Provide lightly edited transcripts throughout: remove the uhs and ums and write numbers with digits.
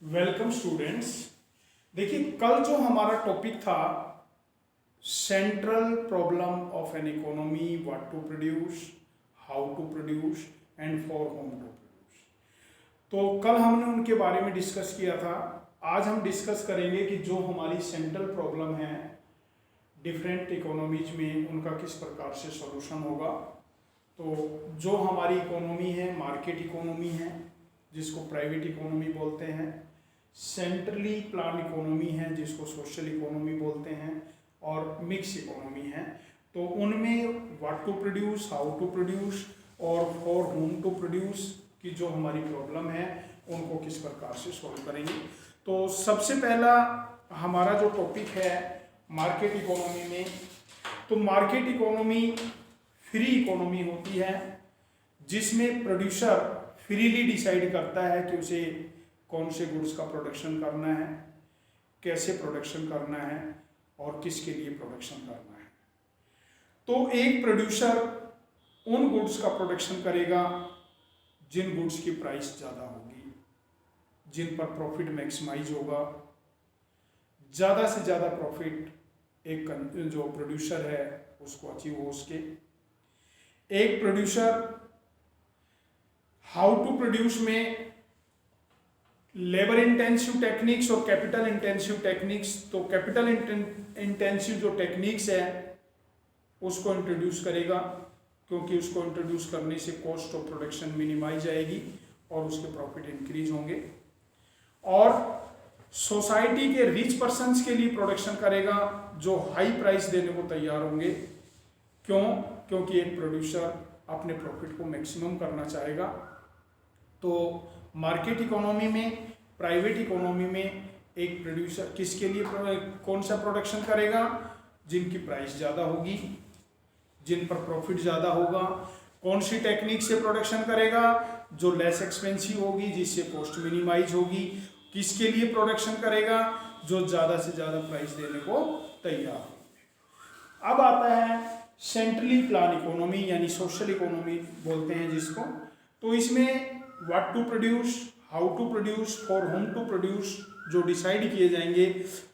Welcome students. देखिए, कल जो हमारा टॉपिक था central problem of an economy, what to produce, how to produce and for whom to produce, तो कल हमने उनके बारे में डिस्कस किया था। आज हम डिस्कस करेंगे कि जो हमारी सेंट्रल प्रॉब्लम है डिफरेंट इकोनॉमीज में, उनका किस प्रकार से सॉल्यूशन होगा। तो जो हमारी इकोनॉमी है मार्केट इकोनॉमी है, जिसको प्राइवेट इकोनॉमी बोलते हैं, सेंट्रली प्लान इकोनॉमी है जिसको सोशल इकोनॉमी बोलते हैं, और मिक्स इकोनॉमी है। तो उनमें what to produce, how to produce और फॉर होम टू प्रोड्यूस की जो हमारी प्रॉब्लम है उनको किस प्रकार से सॉल्व करेंगे। तो सबसे पहला हमारा जो टॉपिक है मार्केट इकोनॉमी में, तो मार्केट इकोनॉमी फ्री इकोनॉमी होती है जिसमें प्रोड्यूसर फ्रीली डिसाइड करता है कि उसे कौन से गुड्स का प्रोडक्शन करना है, कैसे प्रोडक्शन करना है और किसके लिए प्रोडक्शन करना है। तो एक प्रोड्यूसर उन गुड्स का प्रोडक्शन करेगा जिन गुड्स की प्राइस ज़्यादा होगी, जिन पर प्रॉफिट मैक्सिमाइज होगा। ज़्यादा से ज़्यादा प्रॉफिट एक जो प्रोड्यूसर है उसको अचीव हो सके। एक प्रोड्यूसर हाउ टू प्रोड्यूस में लेबर इंटेंसिव टेक्निक्स और कैपिटल इंटेंसिव टेक्निक्स, तो कैपिटल इंटेंसिव जो टेक्निक्स है उसको इंट्रोड्यूस करेगा, क्योंकि उसको इंट्रोड्यूस करने से कॉस्ट ऑफ प्रोडक्शन मिनिमाइज जाएगी और उसके प्रॉफिट इंक्रीज होंगे। और सोसाइटी के रिच पर्सन्स के लिए प्रोडक्शन करेगा जो हाई प्राइस देने को तैयार होंगे। क्योंकि एक प्रोड्यूसर अपने प्रॉफिट को मैक्सिमम करना चाहेगा। तो मार्केट इकोनॉमी में, प्राइवेट इकोनॉमी में एक प्रोड्यूसर किसके लिए कौन सा प्रोडक्शन करेगा, जिनकी प्राइस ज़्यादा होगी, जिन पर प्रॉफिट ज़्यादा होगा। कौन सी टेक्निक से प्रोडक्शन करेगा, जो लेस एक्सपेंसिव होगी, जिससे कॉस्ट मिनिमाइज होगी। किसके लिए प्रोडक्शन करेगा, जो ज़्यादा से ज़्यादा प्राइस देने को तैयार हो। अब आता है सेंट्रली प्लान इकोनॉमी यानी सोशल इकोनॉमी बोलते हैं जिसको। तो इसमें what to produce, how to produce, for whom to produce जो डिसाइड किए जाएंगे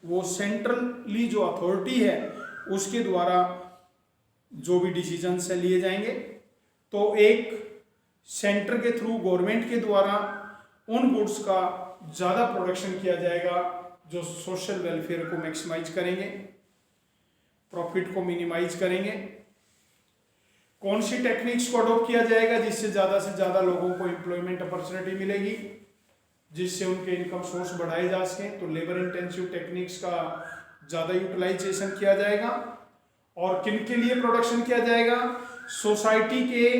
वो सेंट्रली जो अथॉरिटी है उसके द्वारा जो भी डिसीजंस लिए जाएंगे। तो एक सेंटर के थ्रू गवर्नमेंट के द्वारा उन गुड्स का ज़्यादा प्रोडक्शन किया जाएगा जो सोशल वेलफेयर को मैक्सिमाइज करेंगे, प्रॉफिट को मिनिमाइज करेंगे। कौन सी टेक्निक्स को अडॉप्ट किया जाएगा जिससे ज़्यादा से ज़्यादा लोगों को एम्प्लॉयमेंट अपॉर्चुनिटी मिलेगी, जिससे उनके इनकम सोर्स बढ़ाए जा सकें। तो लेबर इंटेंसिव टेक्निक्स का ज़्यादा यूटिलाइजेशन किया जाएगा। और किन के लिए प्रोडक्शन किया जाएगा, सोसाइटी के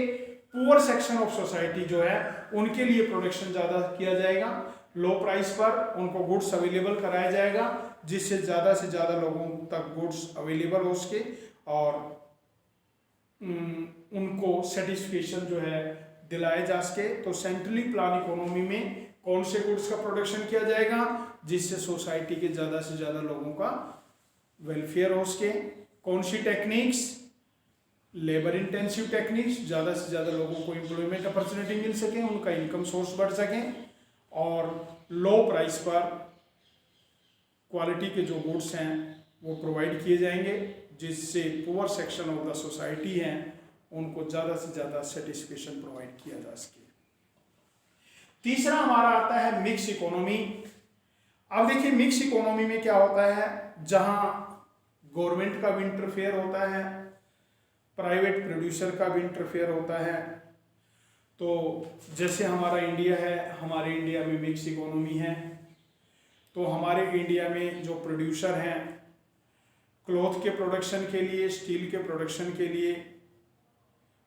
पुअर सेक्शन ऑफ सोसाइटी जो है उनके लिए प्रोडक्शन ज़्यादा किया जाएगा। लो प्राइस पर उनको गुड्स अवेलेबल कराया जाएगा जिससे ज़्यादा से ज़्यादा लोगों तक गुड्स अवेलेबल हो सके और उनको सेटिस्फेक्शन जो है दिलाए जा सके। तो सेंट्रली प्लान इकोनॉमी में कौन से गुड्स का प्रोडक्शन किया जाएगा जिससे सोसाइटी के ज़्यादा से ज़्यादा लोगों का वेलफेयर हो सके। कौन सी टेक्निक्स, लेबर इंटेंसिव टेक्निक्स, ज़्यादा से ज़्यादा लोगों को एम्प्लॉयमेंट अपॉर्चुनिटी मिल सके, उनका इनकम सोर्स बढ़ सके और लो प्राइस पर क्वालिटी के जो गुड्स हैं वो प्रोवाइड किए जाएंगे जिससे poor section of the society हैं उनको ज़्यादा से ज़्यादा सेटिस्फेक्शन प्रोवाइड किया जा सके। तीसरा हमारा आता है मिक्स इकोनॉमी। अब देखिए मिक्स इकोनॉमी में क्या होता है, जहां गवर्नमेंट का भी इंटरफेयर होता है, प्राइवेट प्रोड्यूसर का भी इंटरफेयर होता है। तो जैसे हमारा इंडिया है, हमारे इंडिया में मिक्स इकोनॉमी है। तो हमारे इंडिया में जो प्रोड्यूसर हैं क्लॉथ के प्रोडक्शन के लिए, स्टील के प्रोडक्शन के लिए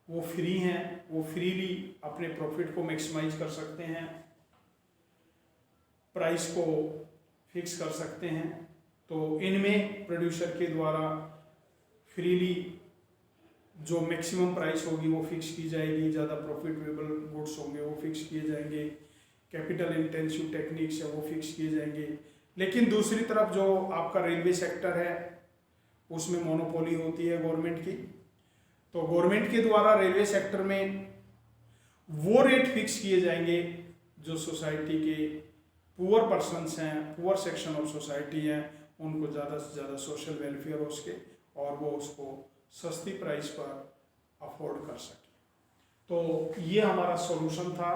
वो फ्री हैं, वो फ्रीली अपने प्रॉफिट को मैक्सिमाइज कर सकते हैं, प्राइस को फिक्स कर सकते हैं। तो इनमें प्रोड्यूसर के द्वारा फ्रीली जो मैक्सिमम प्राइस होगी वो फिक्स की जाएगी, ज़्यादा प्रॉफिटेबल गुड्स होंगे वो फिक्स किए जाएंगे, कैपिटल इंटेंसिव टेक्निक्स है वो फिक्स किए जाएंगे। लेकिन दूसरी तरफ जो आपका रेलवे सेक्टर है उसमें मोनोपोली होती है गवर्नमेंट की। तो गवर्नमेंट के द्वारा रेलवे सेक्टर में वो रेट फिक्स किए जाएंगे जो सोसाइटी के पुअर पर्सनस हैं, पुअर सेक्शन ऑफ सोसाइटी हैं, उनको ज़्यादा से ज़्यादा सोशल वेलफेयर हो सके और वो उसको सस्ती प्राइस पर अफोर्ड कर सके। तो ये हमारा सॉल्यूशन था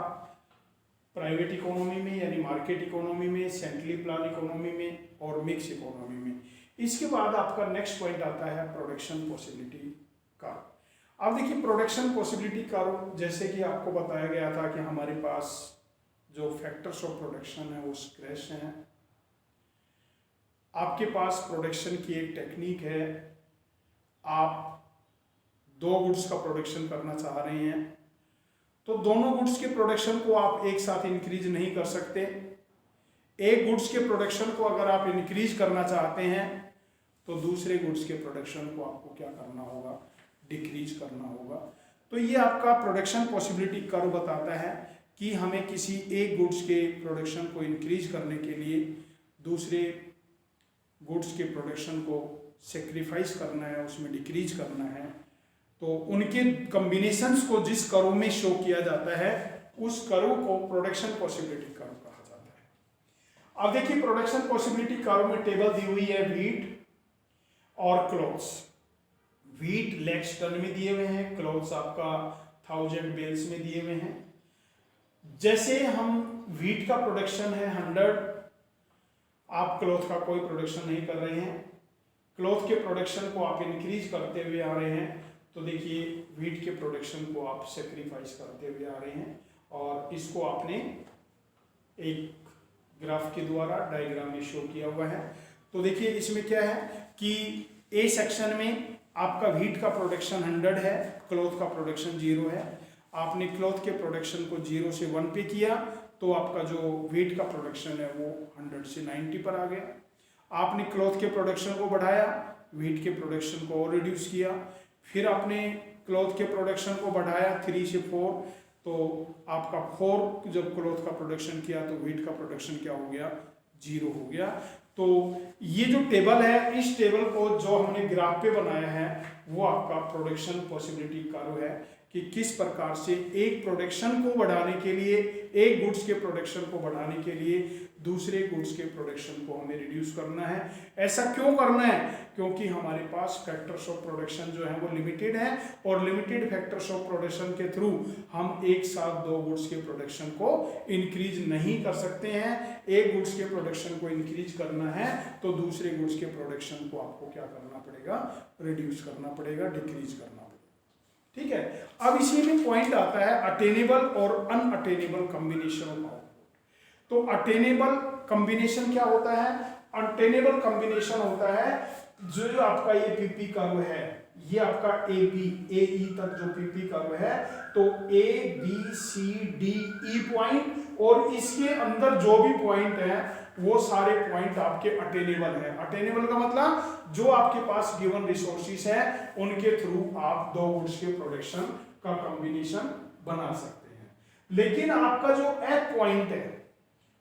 प्राइवेट इकोनॉमी में यानी मार्केट इकोनॉमी में, सेंट्रली प्लान इकोनॉमी में और मिक्स इकोनॉमी में। इसके बाद आपका नेक्स्ट पॉइंट आता है प्रोडक्शन पॉसिबिलिटी कर्व। अब देखिए प्रोडक्शन पॉसिबिलिटी कर्व, जैसे कि आपको बताया गया था कि हमारे पास जो फैक्टर्स ऑफ प्रोडक्शन है वो स्क्रैच हैं। आपके पास प्रोडक्शन की एक टेक्निक है, आप 2 गुड्स का प्रोडक्शन करना चाह रहे हैं तो दोनों गुड्स के प्रोडक्शन को आप एक साथ इंक्रीज नहीं कर सकते। एक गुड्स के प्रोडक्शन को अगर आप इंक्रीज करना चाहते हैं तो दूसरे गुड्स के प्रोडक्शन को आपको क्या करना होगा, डिक्रीज करना होगा। तो ये आपका प्रोडक्शन पॉसिबिलिटी कर्व बताता है कि हमें किसी एक गुड्स के प्रोडक्शन को इंक्रीज करने के लिए दूसरे गुड्स के प्रोडक्शन को सेक्रीफाइस करना है, उसमें डिक्रीज करना है। तो उनके कॉम्बिनेशंस को जिस कर्व में शो किया जाता है उस कर्व को प्रोडक्शन पॉसिबिलिटी कर्व कहा जाता है। अब देखिए प्रोडक्शन पॉसिबिलिटी कर्व में टेबल दी हुई है व्हीट और क्लॉथ्स। व्हीट लैक्स टन में दिए हुए हैं, क्लॉथ्स आपका 1000 बेल्स में दिए हुए हैं। जैसे हम व्हीट का प्रोडक्शन है 100, आप क्लॉथ का कोई प्रोडक्शन नहीं कर रहे हैं, क्लॉथ के प्रोडक्शन को आप इंक्रीज करते हुए आ रहे हैं, तो देखिए व्हीट के प्रोडक्शन को आप सेक्रीफाइस करते हुए आ रहे हैं। और इसको आपने एक ग्राफ के द्वारा डायग्राम में शो किया हुआ है। तो देखिए इसमें क्या है कि ए सेक्शन में आपका व्हीट का प्रोडक्शन 100 है, क्लॉथ का प्रोडक्शन 0 है। आपने क्लॉथ के प्रोडक्शन को 0 से 1 पे किया तो आपका जो व्हीट का प्रोडक्शन है वो 100 से 90 पर आ गया। आपने क्लॉथ के प्रोडक्शन को बढ़ाया, व्हीट के प्रोडक्शन को और रिड्यूस किया। फिर आपने क्लॉथ के प्रोडक्शन को बढ़ाया 3 से 4, तो आपका 4 जब क्लॉथ का प्रोडक्शन किया तो व्हीट का प्रोडक्शन क्या हो गया, 0 हो गया। तो ये जो टेबल है, इस टेबल को जो हमने ग्राफ पे बनाया है वो आपका प्रोडक्शन पॉसिबिलिटी कर्व है कि किस प्रकार से एक प्रोडक्शन को बढ़ाने के लिए, एक गुड्स के प्रोडक्शन को बढ़ाने के लिए दूसरे गुड्स के प्रोडक्शन को हमें रिड्यूस करना है। ऐसा क्यों करना है? क्योंकि हमारे पास फैक्टर्स ऑफ प्रोडक्शन जो है वो लिमिटेड है और लिमिटेड फैक्टर्स ऑफ प्रोडक्शन के थ्रू हम एक साथ 2 गुड्स के प्रोडक्शन को इंक्रीज नहीं कर सकते हैं। एक गुड्स के प्रोडक्शन को इंक्रीज करना है तो दूसरे गुड्स के प्रोडक्शन को आपको क्या करना पड़ेगा, रिड्यूस करना पड़ेगा, डिक्रीज करना पड़ेगा। ठीक है। अब इसी में पॉइंट आता है अटेनेबल और अनअटेनेबल कॉम्बिनेशन ऑफ आउटपुट। तो अटेनेबल कॉम्बिनेशन क्या होता है? अटेनेबल कॉम्बिनेशन होता है जो आपका ये पीपी कर्व है, ये आपका ए बी ए ई तक जो पीपी कर्व है, तो A B C D E point और इसके अंदर जो भी पॉइंट है वो सारे पॉइंट आपके अटेनेबल है। अटेनेबल का मतलब जो आपके पास गिवन रिसोर्सेस है उनके थ्रू आप 2 गुड्स के प्रोडक्शन का कॉम्बिनेशन बना सकते हैं। लेकिन आपका जो एफ पॉइंट है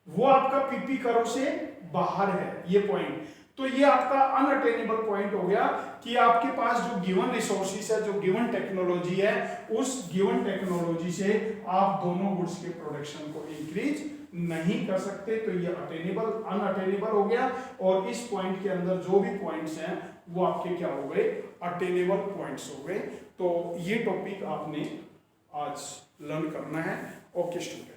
वो आपका पीपी कर्व से बाहर है, ये पॉइंट। तो ये आपका अनअटेनेबल पॉइंट हो गया कि आपके पास जो गिवन रिसोर्सेस है, जो गिवन टेक्नोलॉजी है, उस गिवन टेक्नोलॉजी से आप दोनों गुड्स के प्रोडक्शन को इंक्रीज नहीं कर सकते। तो ये अटेनेबल अनअटेनेबल हो गया और इस पॉइंट के अंदर जो भी पॉइंट्स हैं वो आपके क्या हो गए, अटेनेबल पॉइंट्स हो गए। तो ये टॉपिक आपने आज लर्न करना है। Okay student.